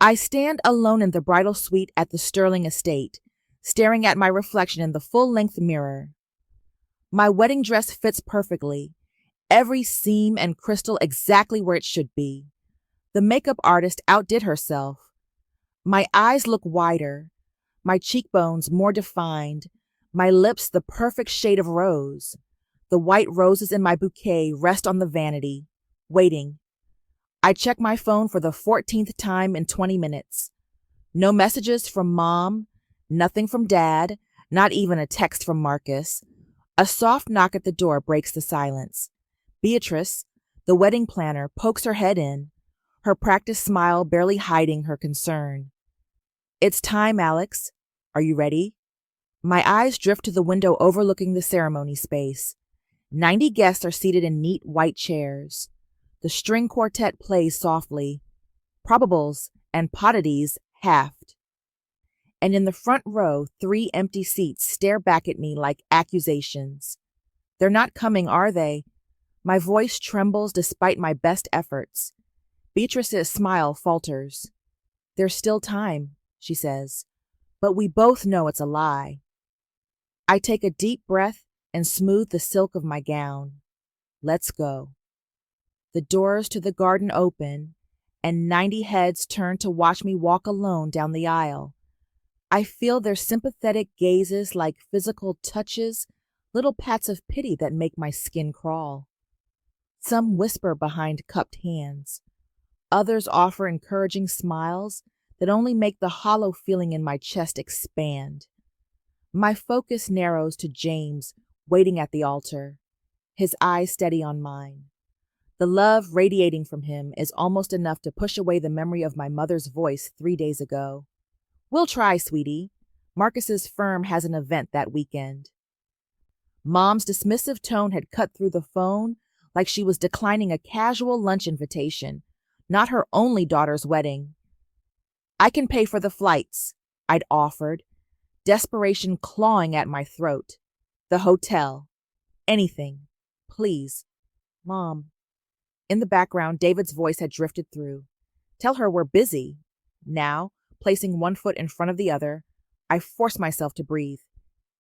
I stand alone in the bridal suite at the Sterling estate, staring at my reflection in the full-length mirror. My wedding dress fits perfectly, every seam and crystal exactly where it should be. The makeup artist outdid herself. My eyes look wider, my cheekbones more defined, my lips the perfect shade of rose. The white roses in my bouquet rest on the vanity, waiting. I check my phone for the 14th time in 20 minutes. No messages from Mom, nothing from Dad, not even a text from Marcus. A soft knock at the door breaks the silence. Beatrice, the wedding planner, pokes her head in, her practiced smile barely hiding her concern. "It's time, Alex. Are you ready?" My eyes drift to the window overlooking the ceremony space. 90 guests are seated in neat white chairs. The string quartet plays softly. Probables and potties halved. And in the front row, 3 empty seats stare back at me like accusations. They're not coming, are they? My voice trembles despite my best efforts. Beatrice's smile falters. "There's still time," she says, but we both know it's a lie. I take a deep breath and smooth the silk of my gown. Let's go. The doors to the garden open, and 90 heads turn to watch me walk alone down the aisle. I feel their sympathetic gazes like physical touches, little pats of pity that make my skin crawl. Some whisper behind cupped hands. Others offer encouraging smiles that only make the hollow feeling in my chest expand. My focus narrows to James, waiting at the altar, his eyes steady on mine. The love radiating from him is almost enough to push away the memory of my mother's voice 3 days ago. "We'll try, sweetie. Marcus's firm has an event that weekend." Mom's dismissive tone had cut through the phone like she was declining a casual lunch invitation, not her only daughter's wedding. "I can pay for the flights," I'd offered, desperation clawing at my throat. "The hotel. Anything. Please. Mom." In the background, David's voice had drifted through. "Tell her we're busy." Now, placing one foot in front of the other, I force myself to breathe.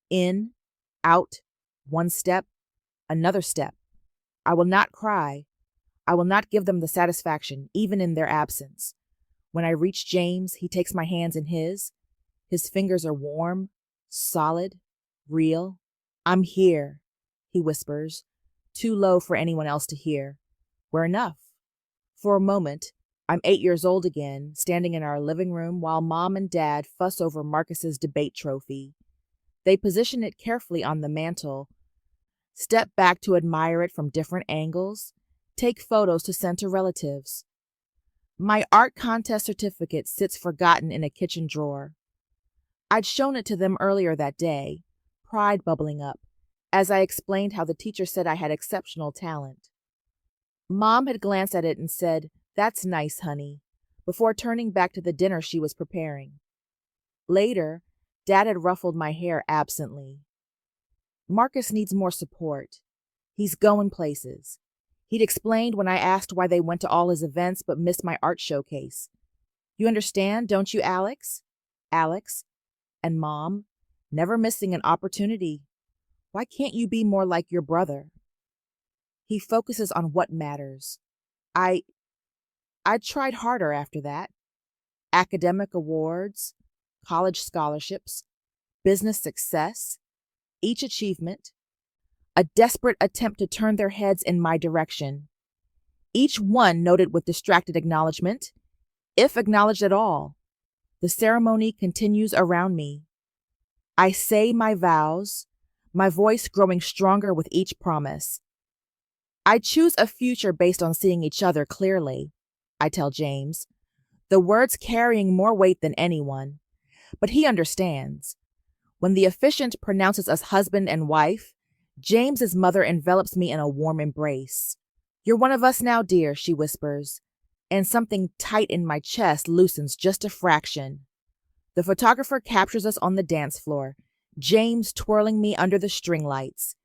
In, out, one step, another step. I will not cry. I will not give them the satisfaction, even in their absence. When I reach James, he takes my hands in his. His fingers are warm, solid, real. "I'm here," he whispers, too low for anyone else to hear. We're enough. For a moment, I'm 8 years old again, standing in our living room while Mom and Dad fuss over Marcus's debate trophy. They position it carefully on the mantel, step back to admire it from different angles, take photos to send to relatives. My art contest certificate sits forgotten in a kitchen drawer. I'd shown it to them earlier that day, pride bubbling up, as I explained how the teacher said I had exceptional talent. Mom had glanced at it and said, "That's nice, honey," before turning back to the dinner she was preparing. Later, Dad had ruffled my hair absently. "Marcus needs more support. He's going places." He'd explained when I asked why they went to all his events but missed my art showcase. "You understand, don't you, Alex?" Alex. And Mom, never missing an opportunity. "Why can't you be more like your brother?" He focuses on what matters. I tried harder after that. Academic awards, college scholarships, business success, each achievement, a desperate attempt to turn their heads in my direction. Each one noted with distracted acknowledgement, if acknowledged at all. The ceremony continues around me. I say my vows, my voice growing stronger with each promise. "I choose a future based on seeing each other clearly," I tell James, the words carrying more weight than anyone. But he understands. When the officiant pronounces us husband and wife, James's mother envelops me in a warm embrace. "You're one of us now, dear," she whispers, and something tight in my chest loosens just a fraction. The photographer captures us on the dance floor, James twirling me under the string lights.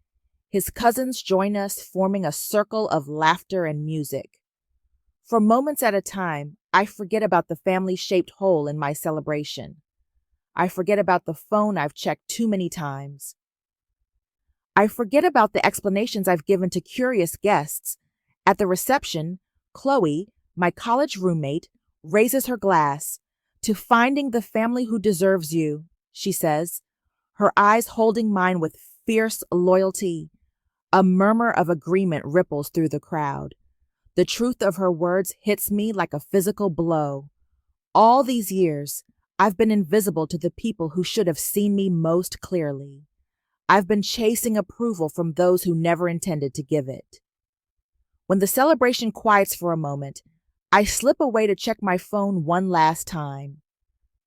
His cousins join us, forming a circle of laughter and music. For moments at a time, I forget about the family-shaped hole in my celebration. I forget about the phone I've checked too many times. I forget about the explanations I've given to curious guests. At the reception, Chloe, my college roommate, raises her glass. To finding the family who deserves you, she says, her eyes holding mine with fierce loyalty. A murmur of agreement ripples through the crowd. The truth of her words hits me like a physical blow. All these years, I've been invisible to the people who should have seen me most clearly. I've been chasing approval from those who never intended to give it. When the celebration quiets for a moment, I slip away to check my phone one last time.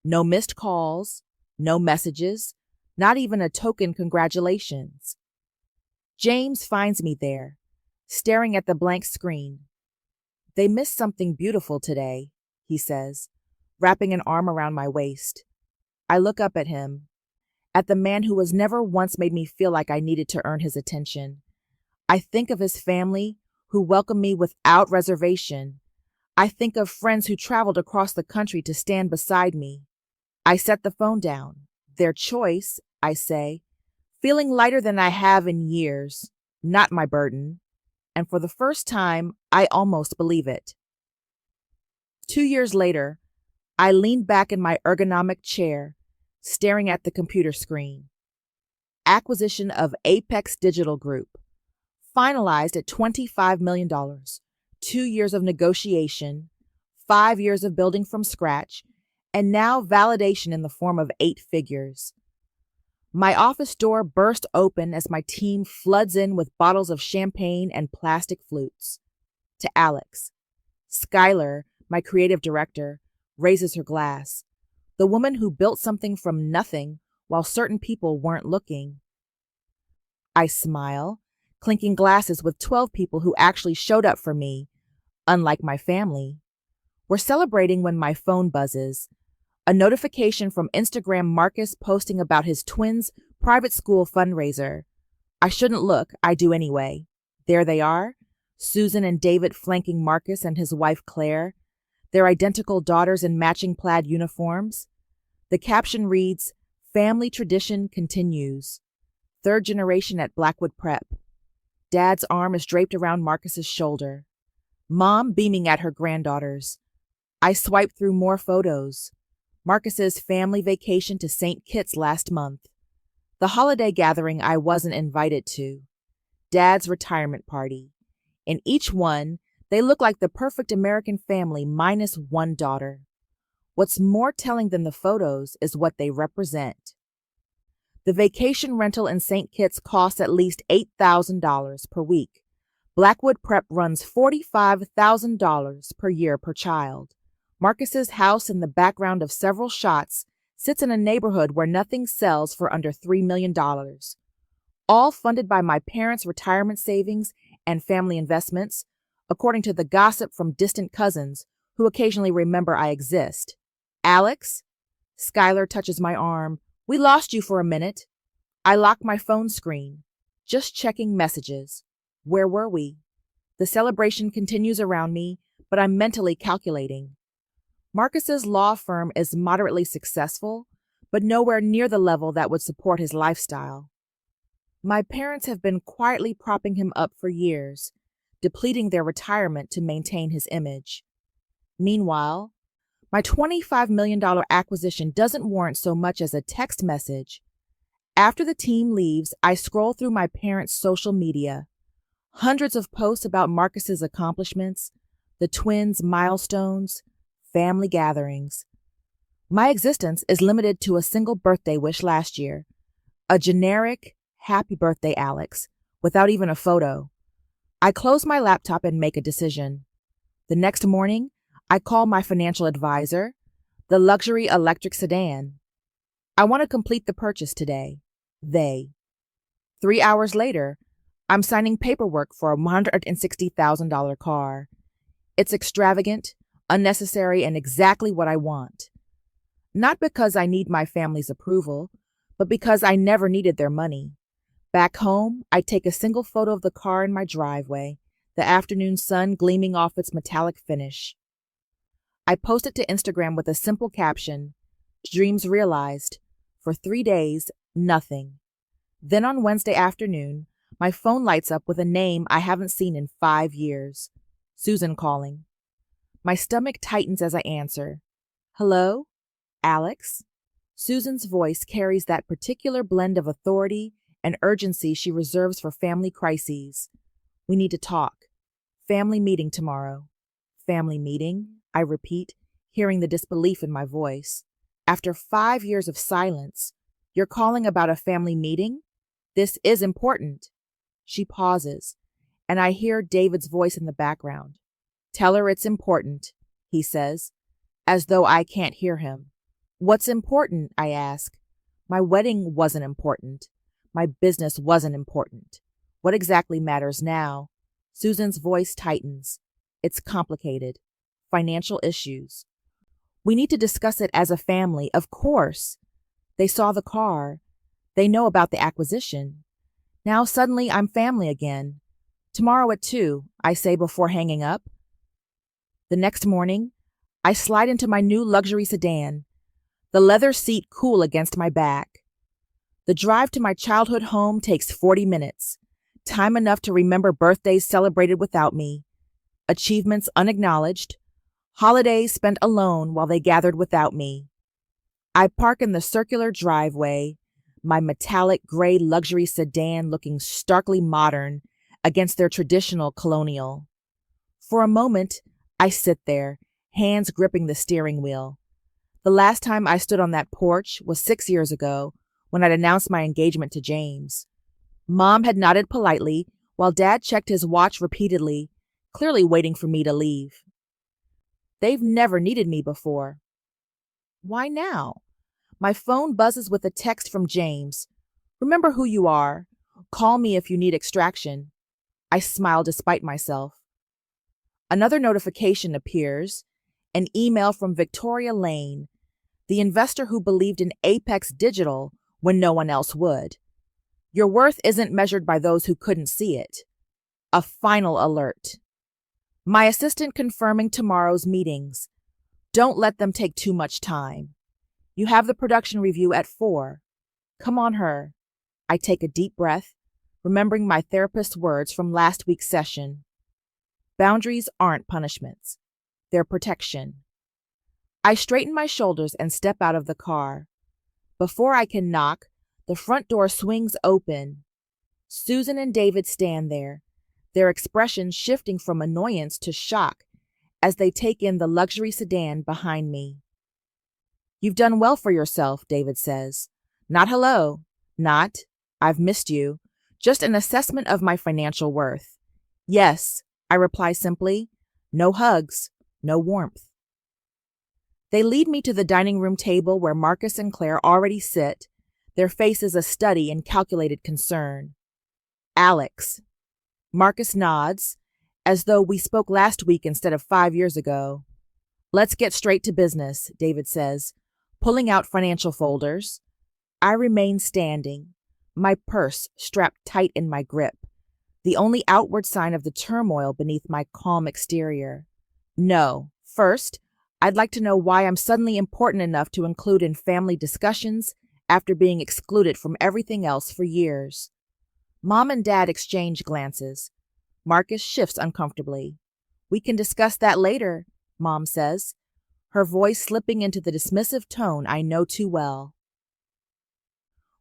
No missed calls, no messages, not even a token congratulations. James finds me there, staring at the blank screen. They missed something beautiful today, he says, wrapping an arm around my waist. I look up at him, at the man who has never once made me feel like I needed to earn his attention. I think of his family, who welcomed me without reservation. I think of friends who traveled across the country to stand beside me. I set the phone down. Their choice, I say, feeling lighter than I have in years, not my burden. And for the first time, I almost believe it. 2 years later, I lean back in my ergonomic chair, staring at the computer screen. Acquisition of Apex Digital Group. Finalized at $25 million. 2 years of negotiation, 5 years of building from scratch, and now validation in the form of 8 figures. My office door burst open as my team floods in with bottles of champagne and plastic flutes. To Alex. Skylar, my creative director, raises her glass. The woman who built something from nothing while certain people weren't looking. I smile, clinking glasses with 12 people who actually showed up for me, unlike my family. We're celebrating when my phone buzzes. A notification from Instagram Marcus posting about his twins' private school fundraiser. I shouldn't look, I do anyway. There they are, Susan and David flanking Marcus and his wife Claire, their identical daughters in matching plaid uniforms. The caption reads, "Family tradition continues. 3rd generation at Blackwood Prep." Dad's arm is draped around Marcus's shoulder. Mom beaming at her granddaughters. I swipe through more photos. Marcus's family vacation to St. Kitts last month. The holiday gathering I wasn't invited to. Dad's retirement party. In each one, they look like the perfect American family minus one daughter. What's more telling than the photos is what they represent. The vacation rental in St. Kitts costs at least $8,000 per week. Blackwood Prep runs $45,000 per year per child. Marcus's house in the background of several shots sits in a neighborhood where nothing sells for under $3 million. All funded by my parents' retirement savings and family investments, according to the gossip from distant cousins who occasionally remember I exist. Alex? Skylar touches my arm. We lost you for a minute. I lock my phone screen. Just checking messages. Where were we? The celebration continues around me, but I'm mentally calculating. Marcus's law firm is moderately successful, but nowhere near the level that would support his lifestyle. My parents have been quietly propping him up for years, depleting their retirement to maintain his image. Meanwhile, my $25 million acquisition doesn't warrant so much as a text message. After the team leaves, I scroll through my parents' social media. Hundreds of posts about Marcus's accomplishments, the twins' milestones, family gatherings. My existence is limited to a single birthday wish last year. A generic, "Happy birthday, Alex," without even a photo. I close my laptop and make a decision. The next morning, I call my financial advisor, the luxury electric sedan. I want to complete the purchase today. 3 hours later, I'm signing paperwork for a $160,000 car. It's extravagant, unnecessary, and exactly what I want. Not because I need my family's approval, but because I never needed their money. Back home, I take a single photo of the car in my driveway, the afternoon sun gleaming off its metallic finish. I post it to Instagram with a simple caption, "Dreams realized." For 3 days, nothing. Then on Wednesday afternoon, my phone lights up with a name I haven't seen in 5 years. Susan calling. My stomach tightens as I answer. "Hello? Alex?" Susan's voice carries that particular blend of authority and urgency she reserves for family crises. "We need to talk. Family meeting tomorrow." "Family meeting?" I repeat, hearing the disbelief in my voice. "After 5 years of silence, you're calling about a family meeting? This is important." She pauses, and I hear David's voice in the background. "Tell her it's important," he says, as though I can't hear him. "What's important?" I ask. My wedding wasn't important. My business wasn't important. What exactly matters now? Susan's voice tightens. "It's complicated. Financial issues. We need to discuss it as a family, of course. They saw the car. They know about the acquisition. Now suddenly I'm family again. Tomorrow at 2, I say before hanging up. The next morning, I slide into my new luxury sedan, the leather seat cool against my back. The drive to my childhood home takes 40 minutes, time enough to remember birthdays celebrated without me, achievements unacknowledged, holidays spent alone while they gathered without me. I park in the circular driveway, my metallic gray luxury sedan looking starkly modern against their traditional colonial. For a moment, I sit there, hands gripping the steering wheel. The last time I stood on that porch was 6 years ago, when I'd announced my engagement to James. Mom had nodded politely, while Dad checked his watch repeatedly, clearly waiting for me to leave. They've never needed me before. Why now? My phone buzzes with a text from James. "Remember who you are. Call me if you need extraction." I smile despite myself. Another notification appears, an email from Victoria Lane, the investor who believed in Apex Digital when no one else would. "Your worth isn't measured by those who couldn't see it." A final alert. My assistant confirming tomorrow's meetings. "Don't let them take too much time. You have the production review at 4. Come on, her." I take a deep breath, remembering my therapist's words from last week's session. Boundaries aren't punishments. They're protection. I straighten my shoulders and step out of the car. Before I can knock, the front door swings open. Susan and David stand there, their expressions shifting from annoyance to shock as they take in the luxury sedan behind me. "You've done well for yourself," David says. Not hello, not "I've missed you," just an assessment of my financial worth. "Yes," I reply simply. No hugs, no warmth. They lead me to the dining room table where Marcus and Claire already sit, their faces a study in calculated concern. "Alex." Marcus nods, as though we spoke last week instead of 5 years ago. "Let's get straight to business," David says, pulling out financial folders. I remain standing, my purse strapped tight in my grip, the only outward sign of the turmoil beneath my calm exterior. "No. First, I'd like to know why I'm suddenly important enough to include in family discussions after being excluded from everything else for years." Mom and Dad exchange glances. Marcus shifts uncomfortably. "We can discuss that later," Mom says, her voice slipping into the dismissive tone I know too well.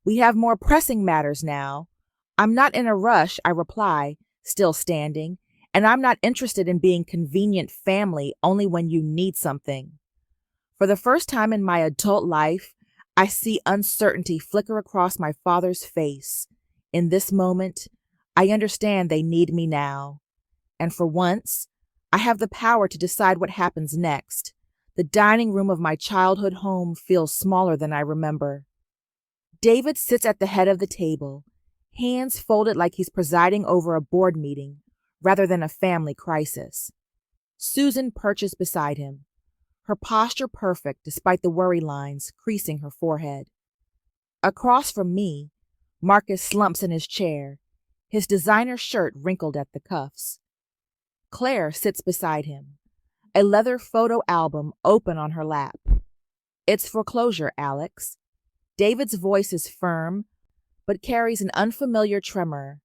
"We have more pressing matters now." "I'm not in a rush," I reply, still standing, "and I'm not interested in being convenient family only when you need something." For the first time in my adult life, I see uncertainty flicker across my father's face. In this moment, I understand they need me now. And for once, I have the power to decide what happens next. The dining room of my childhood home feels smaller than I remember. David sits at the head of the table, hands folded like he's presiding over a board meeting rather than a family crisis. Susan perches beside him, her posture perfect despite the worry lines creasing her forehead. Across from me, Marcus slumps in his chair, his designer shirt wrinkled at the cuffs. Claire sits beside him, a leather photo album open on her lap. It's foreclosure, Alex. David's voice is firm, but carries an unfamiliar tremor.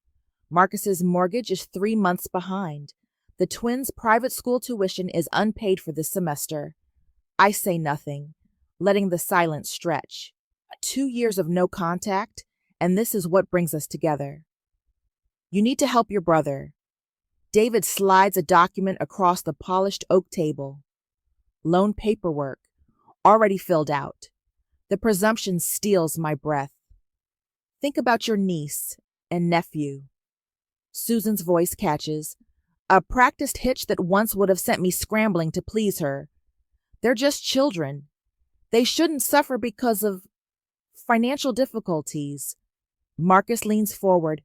Marcus's mortgage is 3 months behind. The twins' private school tuition is unpaid for this semester. I say nothing, letting the silence stretch. 2 years of no contact, and this is what brings us together. You need to help your brother. David slides a document across the polished oak table. Loan paperwork, already filled out. The presumption steals my breath. Think about your niece and nephew. Susan's voice catches, a practiced hitch that once would have sent me scrambling to please her. They're just children. They shouldn't suffer because of financial difficulties. Marcus leans forward,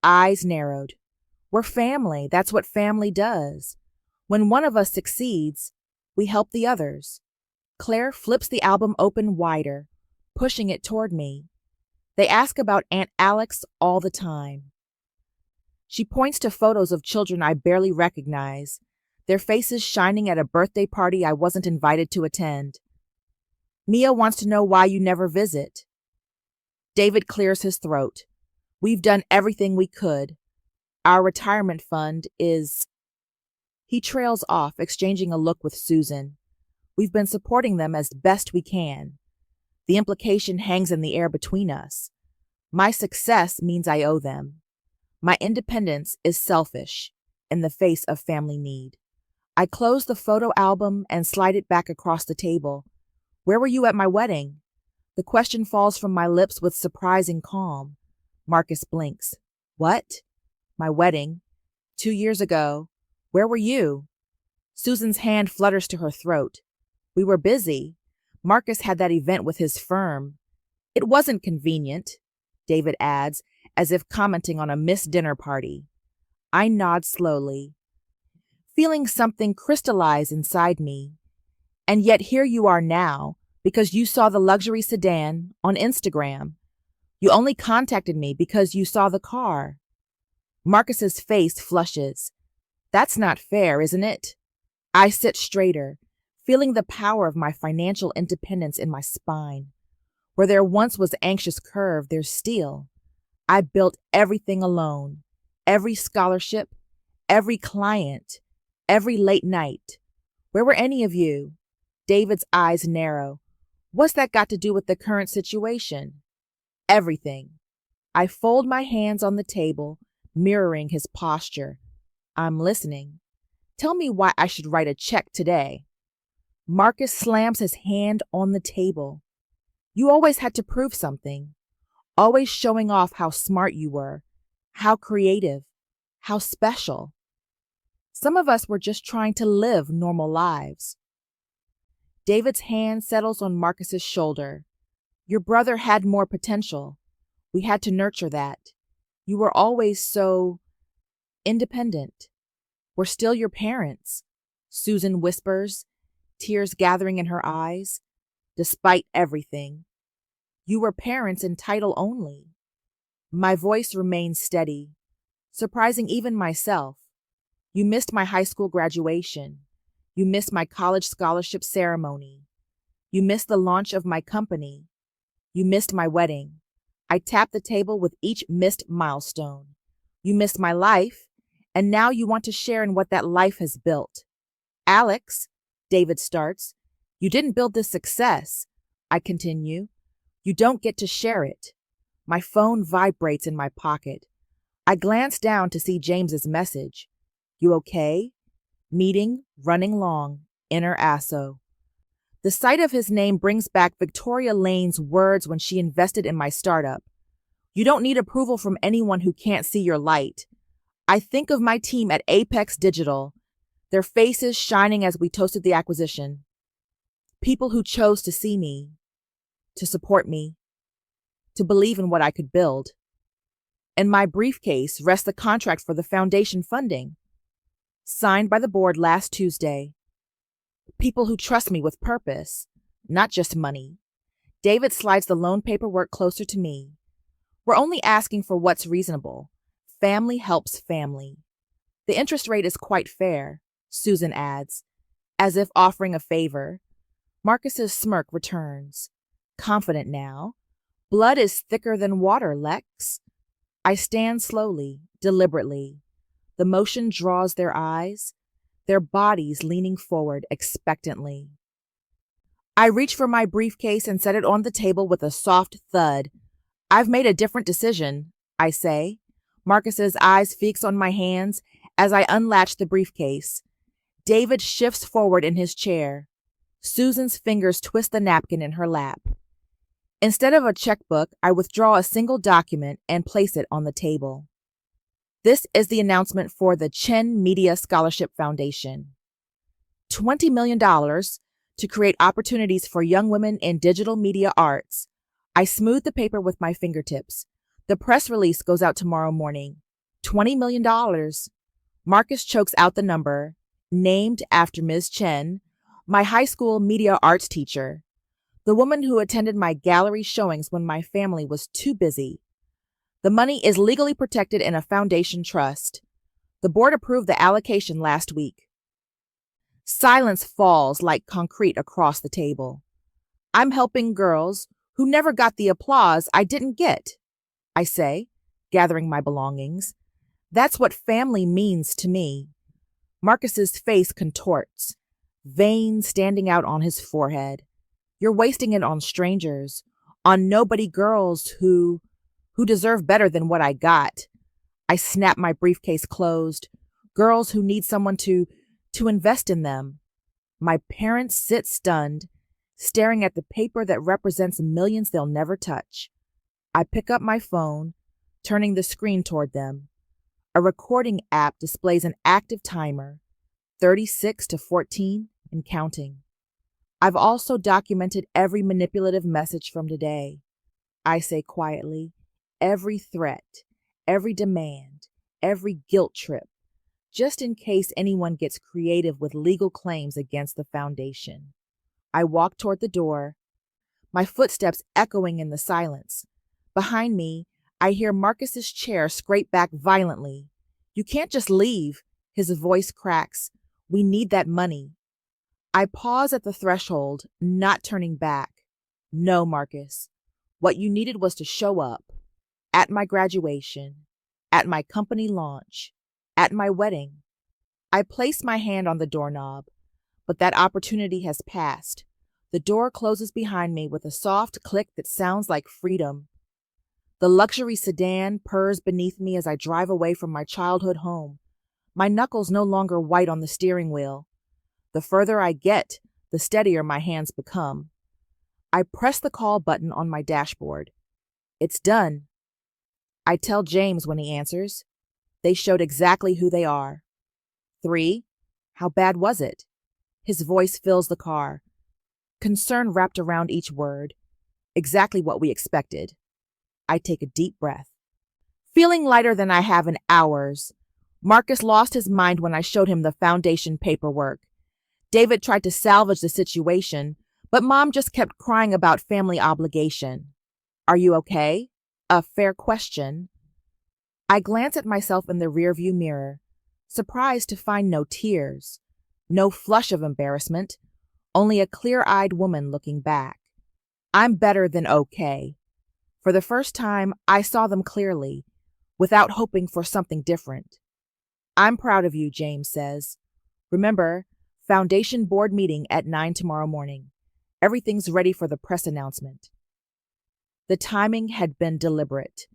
eyes narrowed. We're family. That's what family does. When one of us succeeds, we help the others. Claire flips the album open wider, pushing it toward me. They ask about Aunt Alex all the time. She points to photos of children I barely recognize, their faces shining at a birthday party I wasn't invited to attend. Mia wants to know why you never visit. David clears his throat. We've done everything we could. Our retirement fund is... He trails off, exchanging a look with Susan. We've been supporting them as best we can. The implication hangs in the air between us. My success means I owe them. My independence is selfish in the face of family need. I close the photo album and slide it back across the table. Where were you at my wedding? The question falls from my lips with surprising calm. Marcus blinks. What? My wedding. 2 years ago. Where were you? Susan's hand flutters to her throat. We were busy. Marcus had that event with his firm. It wasn't convenient, David adds, as if commenting on a missed dinner party. I nod slowly, feeling something crystallize inside me. And yet here you are now, because you saw the luxury sedan on Instagram. You only contacted me because you saw the car. Marcus's face flushes. That's not fair, isn't it? I sit straighter, feeling the power of my financial independence in my spine. Where there once was anxious curve, there's steel. I built everything alone. Every scholarship, every client, every late night. Where were any of you? David's eyes narrow. What's that got to do with the current situation? Everything. I fold my hands on the table, mirroring his posture. I'm listening. Tell me why I should write a check today. Marcus slams his hand on the table. You always had to prove something. Always showing off how smart you were, how creative, how special. Some of us were just trying to live normal lives. David's hand settles on Marcus's shoulder. Your brother had more potential. We had to nurture that. You were always so independent. We're still your parents, Susan whispers, tears gathering in her eyes. Despite everything, you were parents in title only. My voice remains steady, surprising even myself. You missed my high school graduation. You missed my college scholarship ceremony. You missed the launch of my company. You missed my wedding. I tapped the table with each missed milestone. You missed my life, and now you want to share in what that life has built. Alex, David starts, you didn't build this success. I continue. You don't get to share it. My phone vibrates in my pocket. I glance down to see James's message. You okay? Meeting, running long, inner ASO. The sight of his name brings back Victoria Lane's words when she invested in my startup. You don't need approval from anyone who can't see your light. I think of my team at Apex Digital, their faces shining as we toasted the acquisition. People who chose to see me, to support me, to believe in what I could build. In my briefcase rests the contract for the foundation funding, signed by the board last Tuesday. People who trust me with purpose, not just money. David slides the loan paperwork closer to me. We're only asking for what's reasonable. Family helps family. The interest rate is quite fair, Susan adds. As if offering a favor, Marcus's smirk returns. Confident now. Blood is thicker than water, Lex. I stand slowly, deliberately. The motion draws their eyes, their bodies leaning forward expectantly. I reach for my briefcase and set it on the table with a soft thud. I've made a different decision, I say. Marcus's eyes fix on my hands as I unlatch the briefcase. David shifts forward in his chair. Susan's fingers twist the napkin in her lap. Instead of a checkbook, I withdraw a single document and place it on the table. This is the announcement for the Chen Media Scholarship Foundation. $20 million to create opportunities for young women in digital media arts. I smooth the paper with my fingertips. The press release goes out tomorrow morning. $20 million. Marcus chokes out the number, named after Ms. Chen, my high school media arts teacher, the woman who attended my gallery showings when my family was too busy. The money is legally protected in a foundation trust. The board approved the allocation last week. Silence falls like concrete across the table. I'm helping girls who never got the applause I didn't get, I say, gathering my belongings. That's what family means to me. Marcus's face contorts, veins standing out on his forehead. You're wasting it on strangers, on nobody girls who deserve better than what I got. I snap my briefcase closed. Girls who need someone to invest in them. My parents sit stunned, staring at the paper that represents millions they'll never touch. I pick up my phone, turning the screen toward them. A recording app displays an active timer, 36 to 14 and counting. I've also documented every manipulative message from today. I say quietly, every threat, every demand, every guilt trip, just in case anyone gets creative with legal claims against the foundation. I walk toward the door, my footsteps echoing in the silence. Behind me, I hear Marcus's chair scrape back violently. You can't just leave, his voice cracks. We need that money. I pause at the threshold, not turning back. No, Marcus. What you needed was to show up. At my graduation, at my company launch, at my wedding. I place my hand on the doorknob, but that opportunity has passed. The door closes behind me with a soft click that sounds like freedom. The luxury sedan purrs beneath me as I drive away from my childhood home. My knuckles no longer white on the steering wheel. The further I get, the steadier my hands become. I press the call button on my dashboard. It's done. I tell James when he answers. They showed exactly who they are. 3. How bad was it? His voice fills the car. Concern wrapped around each word. Exactly what we expected. I take a deep breath. Feeling lighter than I have in hours. Marcus lost his mind when I showed him the foundation paperwork. David tried to salvage the situation, but Mom just kept crying about family obligation. Are you okay? A fair question. I glance at myself in the rearview mirror, surprised to find no tears, no flush of embarrassment, only a clear-eyed woman looking back. I'm better than okay. For the first time, I saw them clearly, without hoping for something different. I'm proud of you, James says. Remember, Foundation board meeting at 9 tomorrow morning. Everything's ready for the press announcement. The timing had been deliberate.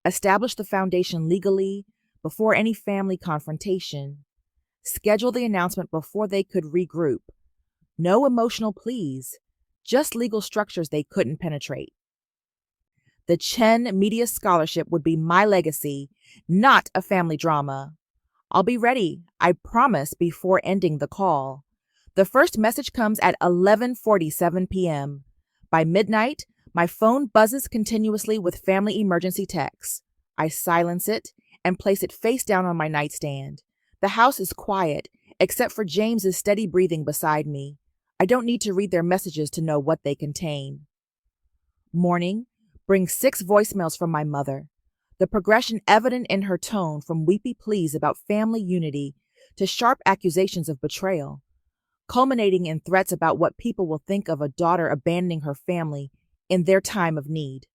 Establish the foundation legally, before any family confrontation. Schedule the announcement before they could regroup. No emotional pleas, just legal structures they couldn't penetrate. The Chen Media Scholarship would be my legacy, not a family drama. I'll be ready, I promise, before ending the call. The first message comes at 11:47 p.m. By midnight, my phone buzzes continuously with family emergency texts. I silence it and place it face down on my nightstand. The house is quiet, except for James's steady breathing beside me. I don't need to read their messages to know what they contain. Morning brings 6 voicemails from my mother. The progression evident in her tone from weepy pleas about family unity to sharp accusations of betrayal. culminating in threats about what people will think of a daughter abandoning her family in their time of need.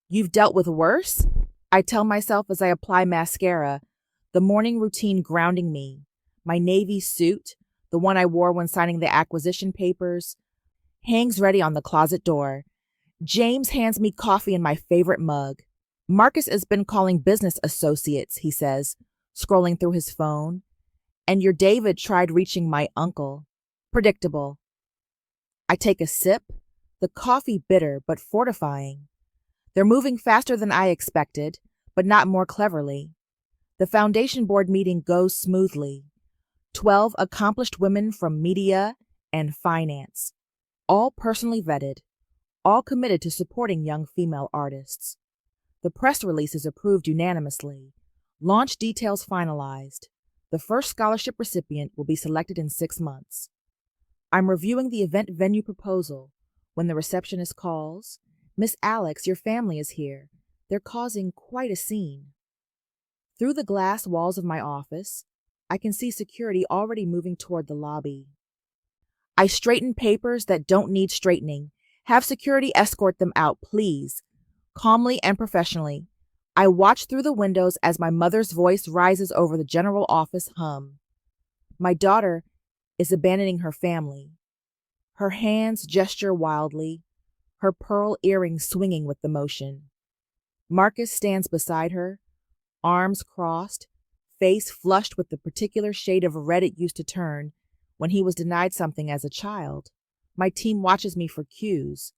You've dealt with worse? I tell myself as I apply mascara, the morning routine grounding me, my navy suit, the one I wore when signing the acquisition papers, hangs ready on the closet door. James hands me coffee in my favorite mug. Marcus has been calling business associates, he says, scrolling through his phone. And your David tried reaching my uncle. Predictable. I take a sip, the coffee bitter but fortifying. They're moving faster than I expected, but not more cleverly. The foundation board meeting goes smoothly. 12 accomplished women from media and finance, all personally vetted, all committed to supporting young female artists. The press release is approved unanimously. Launch details finalized. The first scholarship recipient will be selected in 6 months. I'm reviewing the event venue proposal when the receptionist calls, "Miss Alex, your family is here. They're causing quite a scene." Through the glass walls of my office, I can see security already moving toward the lobby. I straighten papers that don't need straightening. Have security escort them out, please. Calmly and professionally, I watch through the windows as my mother's voice rises over the general office hum. My daughter is abandoning her family. Her hands gesture wildly, her pearl earrings swinging with the motion. Marcus stands beside her, arms crossed, face flushed with the particular shade of red it used to turn when he was denied something as a child. My team watches me for cues.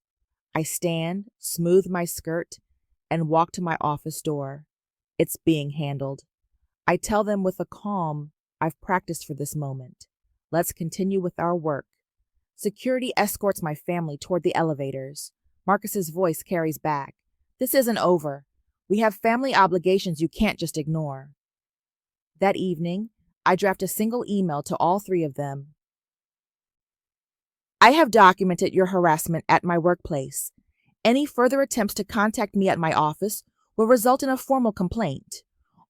I stand, smooth my skirt, and walk to my office door. It's being handled. I tell them with a calm, I've practiced for this moment. Let's continue with our work. Security escorts my family toward the elevators. Marcus's voice carries back. This isn't over. We have family obligations you can't just ignore. That evening, I draft a single email to all 3 of them. I have documented your harassment at my workplace. Any further attempts to contact me at my office will result in a formal complaint.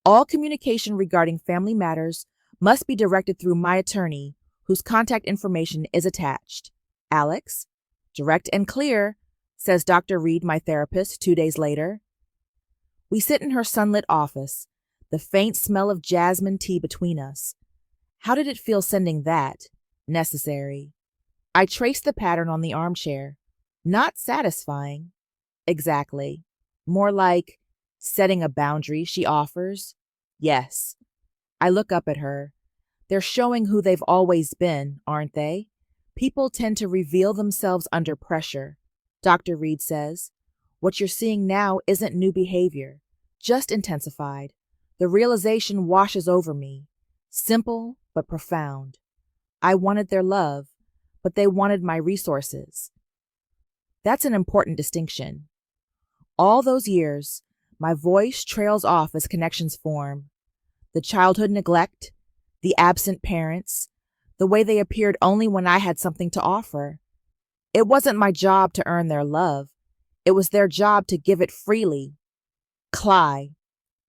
All communication regarding family matters must be directed through my attorney, whose contact information is attached. Alex? Direct and clear, says Dr. Reed, my therapist, 2 days later. We sit in her sunlit office, the faint smell of jasmine tea between us. How did it feel sending that? Necessary. I trace the pattern on the armchair. Not satisfying. Exactly. More like setting a boundary, she offers. Yes. I look up at her. They're showing who they've always been, aren't they? People tend to reveal themselves under pressure, Dr. Reed says. What you're seeing now isn't new behavior, just intensified. The realization washes over me. Simple but profound. I wanted their love, but they wanted my resources. That's an important distinction. All those years, my voice trails off as connections form. The childhood neglect, the absent parents, the way they appeared only when I had something to offer. It wasn't my job to earn their love. It was their job to give it freely. Cly.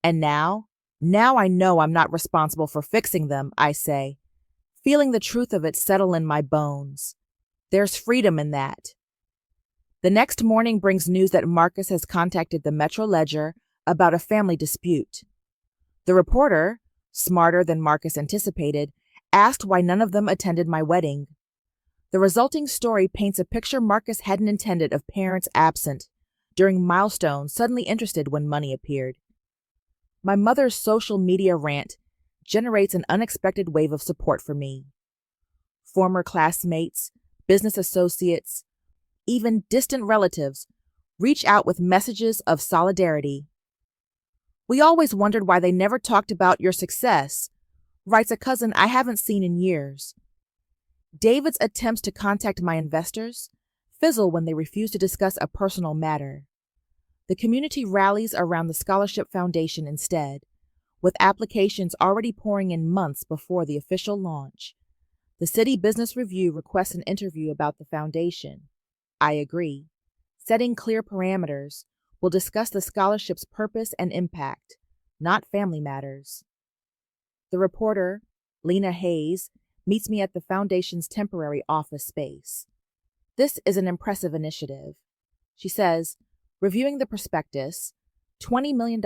And now I know I'm not responsible for fixing them, I say, feeling the truth of it settle in my bones. There's freedom in that. The next morning brings news that Marcus has contacted the Metro Ledger about a family dispute. The reporter, smarter than Marcus anticipated, asked why none of them attended my wedding. The resulting story paints a picture Marcus hadn't intended of parents absent, during milestones suddenly interested when money appeared. My mother's social media rant generates an unexpected wave of support for me. Former classmates, business associates, even distant relatives reach out with messages of solidarity. We always wondered why they never talked about your success, writes a cousin I haven't seen in years. David's attempts to contact my investors fizzle when they refuse to discuss a personal matter. The community rallies around the Scholarship Foundation instead, with applications already pouring in months before the official launch. The City Business Review requests an interview about the foundation. I agree. Setting clear parameters, we'll discuss the scholarship's purpose and impact, not family matters. The reporter, Lena Hayes, meets me at the Foundation's temporary office space. This is an impressive initiative. She says, reviewing the prospectus, $20 million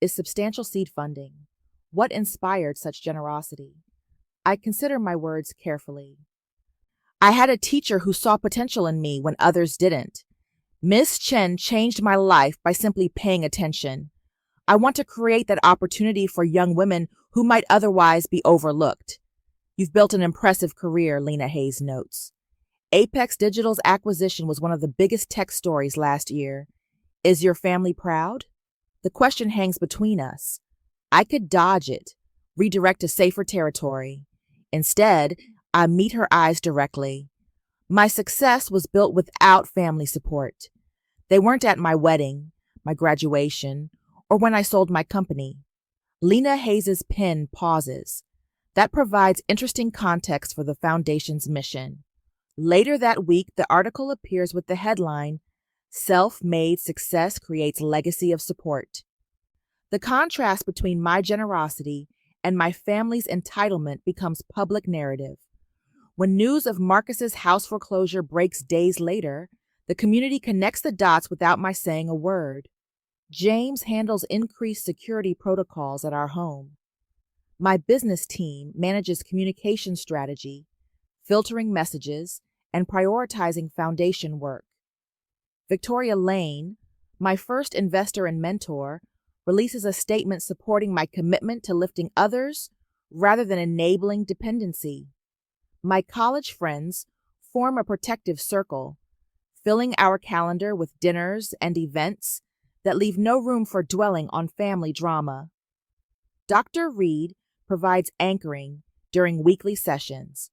is substantial seed funding. What inspired such generosity? I consider my words carefully. I had a teacher who saw potential in me when others didn't. Ms. Chen changed my life by simply paying attention. I want to create that opportunity for young women who might otherwise be overlooked. You've built an impressive career, Lena Hayes notes. Apex Digital's acquisition was one of the biggest tech stories last year. Is your family proud? The question hangs between us. I could dodge it, redirect to safer territory. Instead, I meet her eyes directly. My success was built without family support. They weren't at my wedding, my graduation, or when I sold my company. Lena Hayes' pen pauses. That provides interesting context for the Foundation's mission. Later that week, the article appears with the headline, Self-Made Success Creates Legacy of Support. The contrast between my generosity and my family's entitlement becomes public narrative. When news of Marcus's house foreclosure breaks days later, the community connects the dots without my saying a word. James handles increased security protocols at our home. My business team manages communication strategy, filtering messages, and prioritizing foundation work. Victoria Lane, my first investor and mentor, releases a statement supporting my commitment to lifting others rather than enabling dependency. My college friends form a protective circle, filling our calendar with dinners and events that leave no room for dwelling on family drama. Dr. Reed provides anchoring during weekly sessions.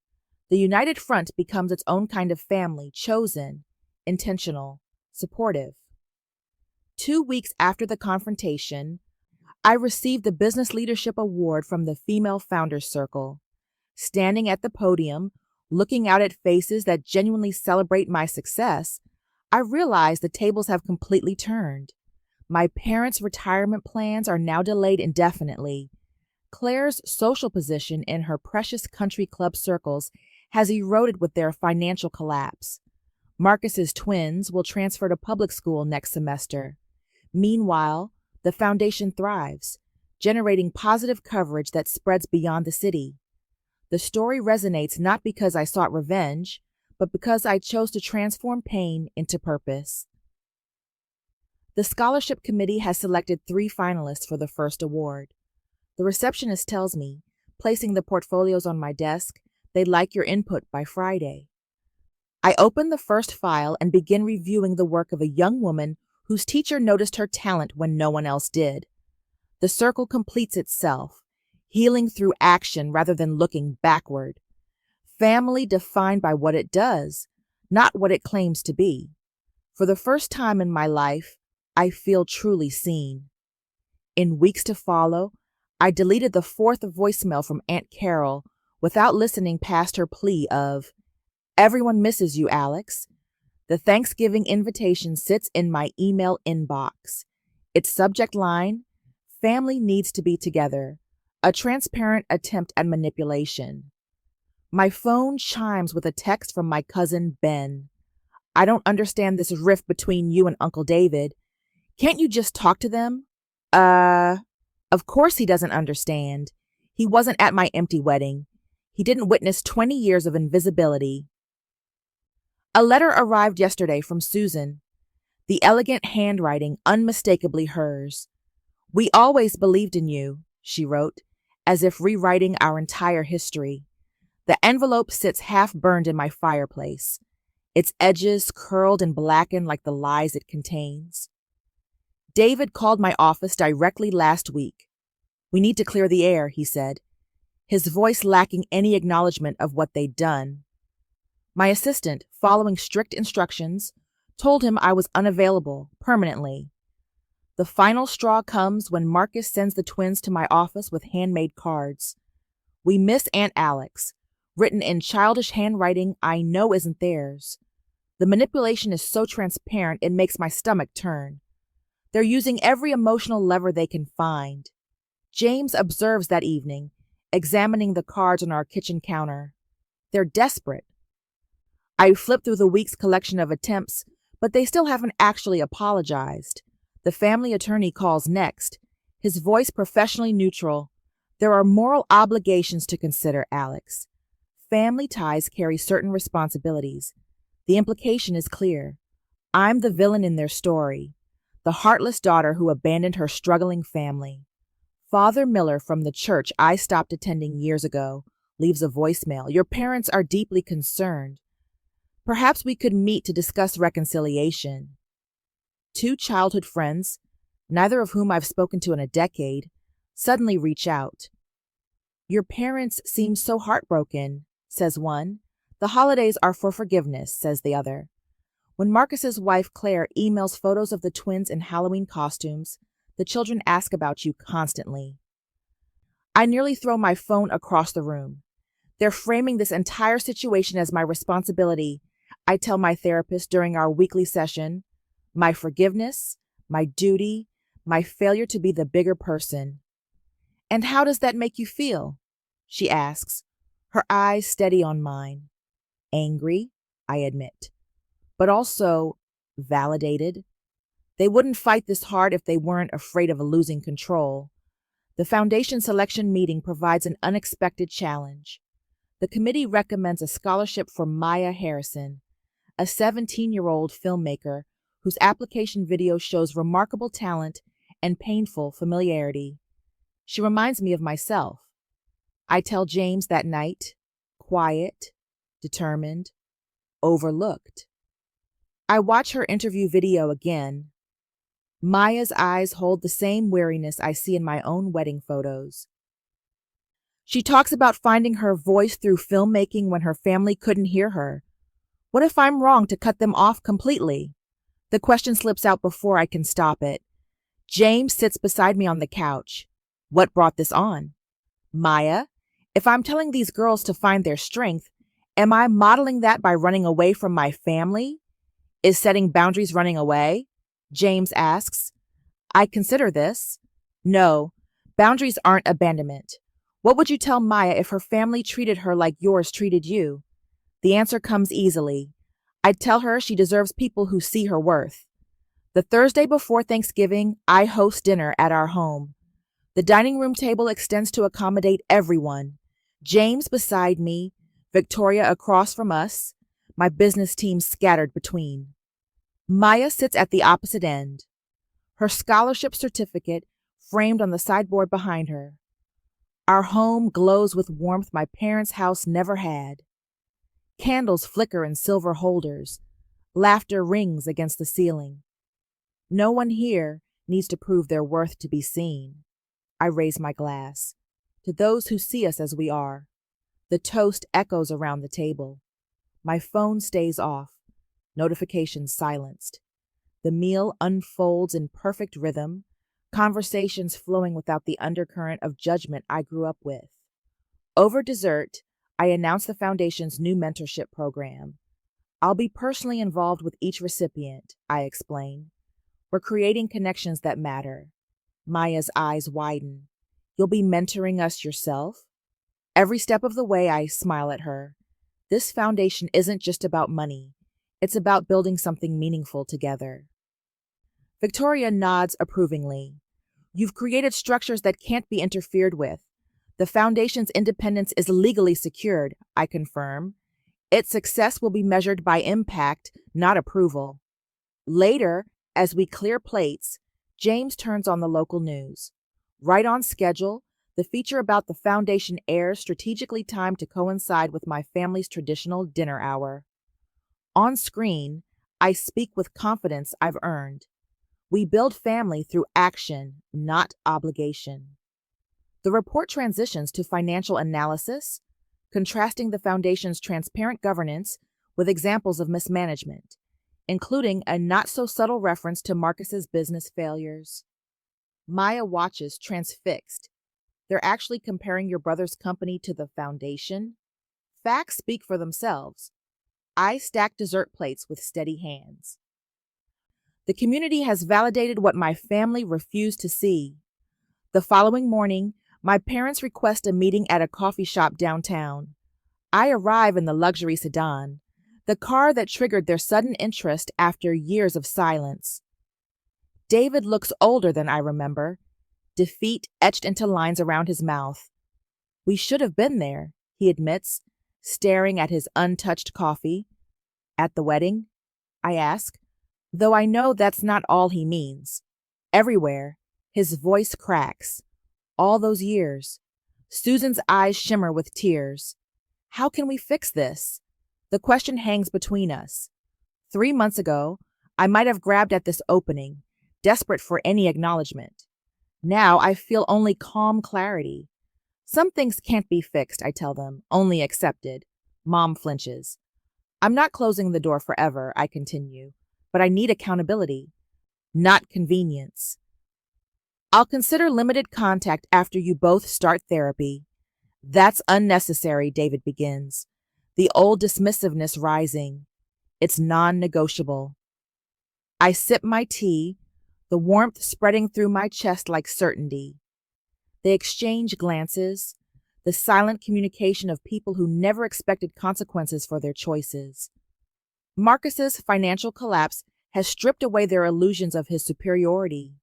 The United Front becomes its own kind of family, chosen, intentional, supportive. 2 weeks after the confrontation, I received the Business Leadership Award from the Female Founders Circle. Standing at the podium, looking out at faces that genuinely celebrate my success, I realize the tables have completely turned. My parents' retirement plans are now delayed indefinitely. Claire's social position in her precious country club circles has eroded with their financial collapse. Marcus's twins will transfer to public school next semester. Meanwhile, the foundation thrives, generating positive coverage that spreads beyond the city. The story resonates not because I sought revenge, but because I chose to transform pain into purpose. The scholarship committee has selected 3 finalists for the first award. The receptionist tells me, placing the portfolios on my desk, they'd like your input by Friday. I open the first file and begin reviewing the work of a young woman whose teacher noticed her talent when no one else did. The circle completes itself, healing through action rather than looking backward. Family defined by what it does, not what it claims to be. For the first time in my life, I feel truly seen. In weeks to follow, I deleted the 4th voicemail from Aunt Carol without listening past her plea of, "Everyone misses you, Alex." The Thanksgiving invitation sits in my email inbox. Its subject line, "Family needs to be together," a transparent attempt at manipulation. My phone chimes with a text from my cousin Ben. "I don't understand this rift between you and Uncle David. Can't you just talk to them?" Of course he doesn't understand. He wasn't at my empty wedding. He didn't witness 20 years of invisibility. A letter arrived yesterday from Susan, the elegant handwriting unmistakably hers. "We always believed in you," she wrote, as if rewriting our entire history. The envelope sits half-burned in my fireplace, its edges curled and blackened like the lies it contains. David called my office directly last week. "We need to clear the air," he said, his voice lacking any acknowledgement of what they'd done. My assistant, following strict instructions, told him I was unavailable permanently. The final straw comes when Marcus sends the twins to my office with handmade cards. "We miss Aunt Alex," written in childish handwriting I know isn't theirs. The manipulation is so transparent it makes my stomach turn. They're using every emotional lever they can find. James observes that evening, examining the cards on our kitchen counter. They're desperate. I flip through the week's collection of attempts, but they still haven't actually apologized. The family attorney calls next, his voice professionally neutral. There are moral obligations to consider, Alex. Family ties carry certain responsibilities. The implication is clear. I'm the villain in their story, the heartless daughter who abandoned her struggling family. Father Miller from the church I stopped attending years ago leaves a voicemail. Your parents are deeply concerned. Perhaps we could meet to discuss reconciliation. Two childhood friends, neither of whom I've spoken to in a decade, suddenly reach out. Your parents seem so heartbroken, says one. The holidays are for forgiveness, says the other. When Marcus's wife Claire emails photos of the twins in Halloween costumes, the children ask about you constantly. I nearly throw my phone across the room. They're framing this entire situation as my responsibility. I tell my therapist during our weekly session, my forgiveness, my duty, my failure to be the bigger person. And how does that make you feel? She asks, her eyes steady on mine. Angry, I admit, but also validated. They wouldn't fight this hard if they weren't afraid of losing control. The foundation selection meeting provides an unexpected challenge. The committee recommends a scholarship for Maya Harrison, a 17-year-old filmmaker whose application video shows remarkable talent and painful familiarity. She reminds me of myself. I tell James that night, quiet, determined, overlooked. I watch her interview video again. Maya's eyes hold the same weariness I see in my own wedding photos. She talks about finding her voice through filmmaking when her family couldn't hear her. What if I'm wrong to cut them off completely? The question slips out before I can stop it. James sits beside me on the couch. What brought this on? Maya, if I'm telling these girls to find their strength, am I modeling that by running away from my family? Is setting boundaries running away? James asks. I consider this. No, boundaries aren't abandonment. What would you tell Maya if her family treated her like yours treated you? The answer comes easily. I'd tell her she deserves people who see her worth. The Thursday before Thanksgiving, I host dinner at our home. The dining room table extends to accommodate everyone. James beside me, Victoria across from us, my business team scattered between. Maya sits at the opposite end, her scholarship certificate framed on the sideboard behind her. Our home glows with warmth my parents' house never had. Candles flicker in silver holders. Laughter rings against the ceiling. No one here needs to prove their worth to be seen. I raise my glass. To those who see us as we are. The toast echoes around the table. My phone stays off. Notifications silenced. The meal unfolds in perfect rhythm, conversations flowing without the undercurrent of judgment I grew up with. Over dessert, I announce the Foundation's new mentorship program. I'll be personally involved with each recipient, I explain. We're creating connections that matter. Maya's eyes widen. You'll be mentoring us yourself? Every step of the way, I smile at her. This foundation isn't just about money. It's about building something meaningful together. Victoria nods approvingly. You've created structures that can't be interfered with. The foundation's independence is legally secured, I confirm. Its success will be measured by impact, not approval. Later, as we clear plates, James turns on the local news. Right on schedule, the feature about the foundation airs strategically timed to coincide with my family's traditional dinner hour. On screen, I speak with confidence I've earned. We build family through action, not obligation. The report transitions to financial analysis, contrasting the foundation's transparent governance with examples of mismanagement, including a not-so-subtle reference to Marcus's business failures. Maya watches transfixed. They're actually comparing your brother's company to the foundation? Facts speak for themselves. I stack dessert plates with steady hands. The community has validated what my family refused to see. The following morning, My parents request a meeting at a coffee shop downtown. I arrive in the luxury sedan, the car that triggered their sudden interest after years of silence. David looks older than I remember, defeat etched into lines around his mouth. We should have been there, he admits, staring at his untouched coffee. At the wedding? I ask, though I know that's not all he means. Everywhere, his voice cracks. All those years. Susan's eyes shimmer with tears. How can we fix this? The question hangs between us. 3 months ago, I might have grabbed at this opening, desperate for any acknowledgement. Now I feel only calm clarity. Some things can't be fixed, I tell them, only accepted. Mom flinches. I'm not closing the door forever, I continue, but I need accountability, not convenience. I'll consider limited contact after you both start therapy. That's unnecessary, David begins, the old dismissiveness rising. It's non-negotiable. I sip my tea, the warmth spreading through my chest like certainty. They exchange glances, the silent communication of people who never expected consequences for their choices. Marcus's financial collapse has stripped away their illusions of his superiority.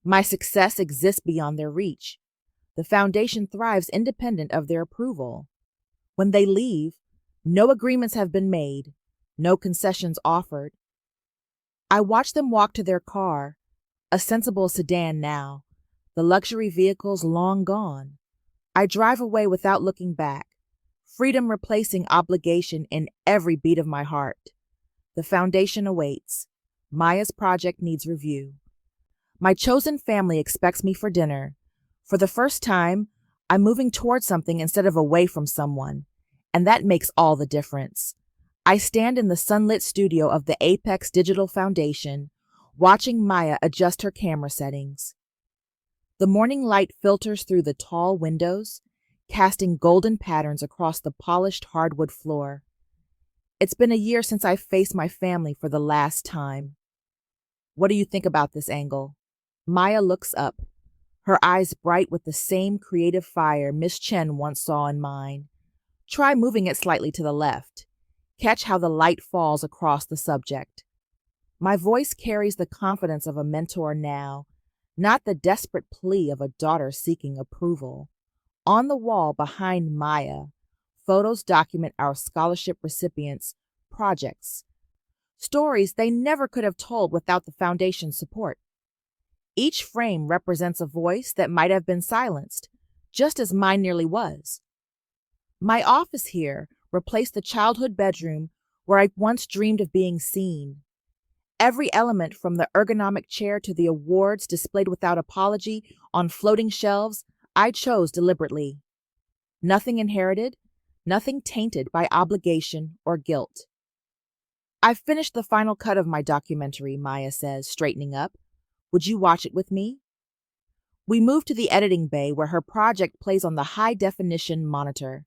My success exists beyond their reach. The foundation thrives independent of their approval. When they leave, no agreements have been made, no concessions offered. I watch them walk to their car, a sensible sedan now, the luxury vehicles long gone. I drive away without looking back, freedom replacing obligation in every beat of my heart. The foundation awaits. Maya's project needs review. My chosen family expects me for dinner. For the first time, I'm moving towards something instead of away from someone, and that makes all the difference. I stand in the sunlit studio of the Apex Digital Foundation, watching Maya adjust her camera settings. The morning light filters through the tall windows, casting golden patterns across the polished hardwood floor. It's been a year since I faced my family for the last time. What do you think about this angle? Maya looks up, her eyes bright with the same creative fire Miss Chen once saw in mine. Try moving it slightly to the left. Catch how the light falls across the subject. My voice carries the confidence of a mentor now, not the desperate plea of a daughter seeking approval. On the wall behind Maya, photos document our scholarship recipients' projects, stories they never could have told without the foundation's support. Each frame represents a voice that might have been silenced, just as mine nearly was. My office here replaced the childhood bedroom where I once dreamed of being seen. Every element from the ergonomic chair to the awards displayed without apology on floating shelves, I chose deliberately. Nothing inherited, nothing tainted by obligation or guilt. I've finished the final cut of my documentary, Maya says, straightening up. Would you watch it with me? We move to the editing bay where her project plays on the high-definition monitor.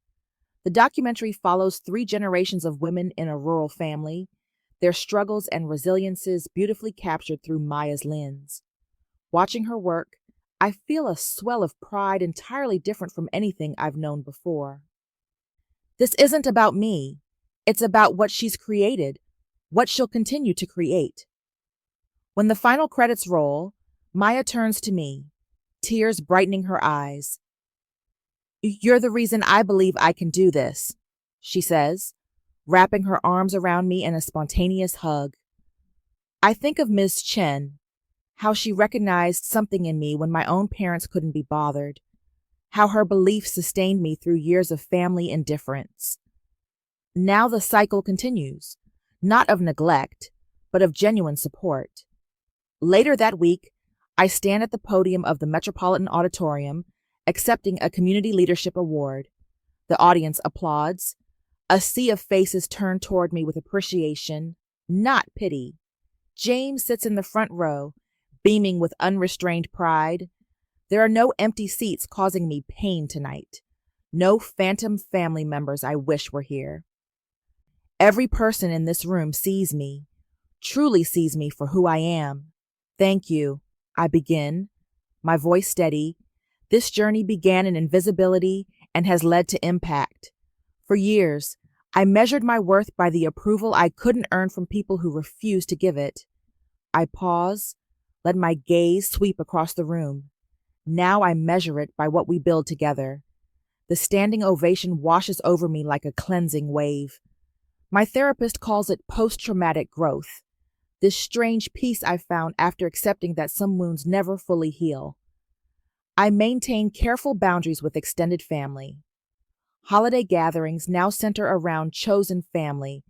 The documentary follows 3 generations of women in a rural family, their struggles and resiliences beautifully captured through Maya's lens. Watching her work, I feel a swell of pride entirely different from anything I've known before. This isn't about me. It's about what she's created, what she'll continue to create. When the final credits roll, Maya turns to me, tears brightening her eyes. You're the reason I believe I can do this, she says, wrapping her arms around me in a spontaneous hug. I think of Ms. Chen, how she recognized something in me when my own parents couldn't be bothered, how her belief sustained me through years of family indifference. Now the cycle continues, not of neglect, but of genuine support. Later that week, I stand at the podium of the Metropolitan Auditorium, accepting a Community Leadership Award. The audience applauds. A sea of faces turn toward me with appreciation, not pity. James sits in the front row, beaming with unrestrained pride. There are no empty seats causing me pain tonight. No phantom family members I wish were here. Every person in this room sees me, truly sees me for who I am. Thank you, I begin, my voice steady. This journey began in invisibility and has led to impact. For years, I measured my worth by the approval I couldn't earn from people who refused to give it. I pause, let my gaze sweep across the room. Now I measure it by what we build together. The standing ovation washes over me like a cleansing wave. My therapist calls it post-traumatic growth, this strange peace I found after accepting that some wounds never fully heal. I maintain careful boundaries with extended family. Holiday gatherings now center around chosen family,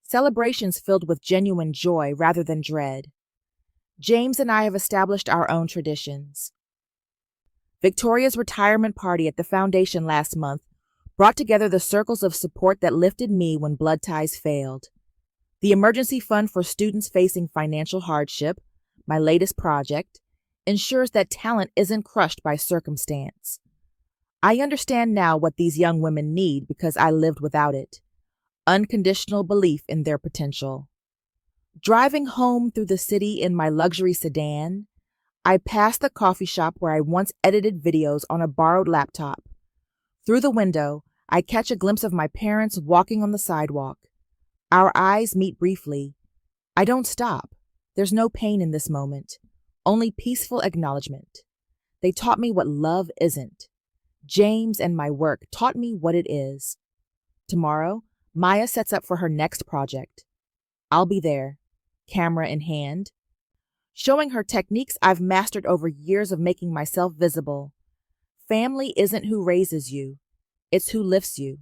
celebrations filled with genuine joy rather than dread. James and I have established our own traditions. Victoria's retirement party at the foundation last month brought together the circles of support that lifted me when blood ties failed. The emergency fund for students facing financial hardship, my latest project, ensures that talent isn't crushed by circumstance. I understand now what these young women need because I lived without it. Unconditional belief in their potential. Driving home through the city in my luxury sedan, I passed the coffee shop where I once edited videos on a borrowed laptop. Through the window, I catch a glimpse of my parents walking on the sidewalk. Our eyes meet briefly. I don't stop. There's no pain in this moment, only peaceful acknowledgement. They taught me what love isn't. James and my work taught me what it is. Tomorrow, Maya sets up for her next project. I'll be there, camera in hand, showing her techniques I've mastered over years of making myself visible. Family isn't who raises you, it's who lifts you.